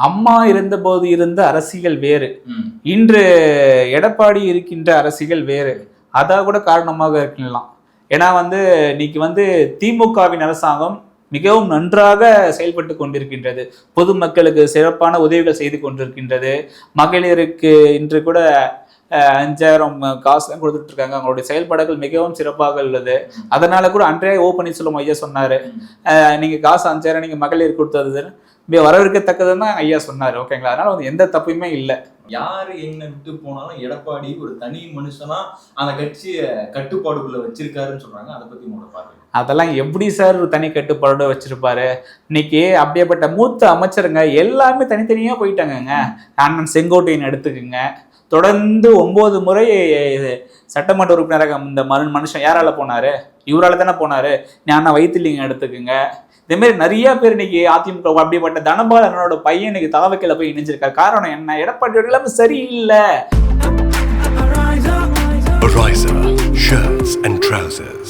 அம்மா இருந்தபோது இருந்த அரசியல் வேறு, இன்று எடப்பாடி இருக்கின்ற அரசியல் வேறு. அதான் கூட காரணமாக இருக்கலாம். ஏன்னா இன்னைக்கு திமுகவின் அரசாங்கம் மிகவும் நன்றாக செயல்பட்டு கொண்டிருக்கின்றது. பொதுமக்களுக்கு சிறப்பான உதவிகள் செய்து கொண்டிருக்கின்றது. மகளிருக்கு இன்று கூட 5000 காசுலாம் கொடுத்துட்டு இருக்காங்க. அவங்களுடைய செயல்பாடுகள் மிகவும் சிறப்பாக உள்ளது. அதனால கூட அன்றைய ஓ பன்னீர்செல்வம் ஐயா சொன்னாரு, நீங்க காசு 5000 நீங்க மகளிர் கொடுத்தது வரவேற்கத்தக்கதுன்னு ஐயா சொன்னாரு. ஓகேங்களா? அதனால எந்த தப்புமே இல்லை. யாரு என்ன விட்டு போனாலும் எடப்பாடி ஒரு தனி மனுஷனா அந்த கட்சியை கட்டுப்பாடுக்குள்ள வச்சிருக்காருன்னு சொல்றாங்க. அதை பத்தி உங்களோட பார்வை? அதெல்லாம் எப்படி சார் ஒரு தனி கட்டுப்பாடு வச்சிருப்பாரு? இன்னைக்கு அப்படியேப்பட்ட மூத்த அமைச்சருங்க எல்லாமே தனித்தனியா போயிட்டாங்கங்க. அண்ணன் செங்கோட்டையன் எடுத்துக்குங்க, தொடர்ந்து 9 முறை சட்டமன்ற உறுப்பினராக இந்த மனுஷன் யாரால போனாரு? இவரால தானே போனாரு. ஞான வைத்திலிங்கம் எடுத்துக்குங்க. இதே மாதிரி நிறைய பேர் இன்னைக்கு அதிமுக அப்படிப்பட்ட தனபாலனோட பையன் இன்னைக்கு தாவக்கையில போய் இணைஞ்சிருக்காரு. காரணம் என்ன? எடப்பாடியோட எல்லாமே சரியில்லை. Shirts and trousers.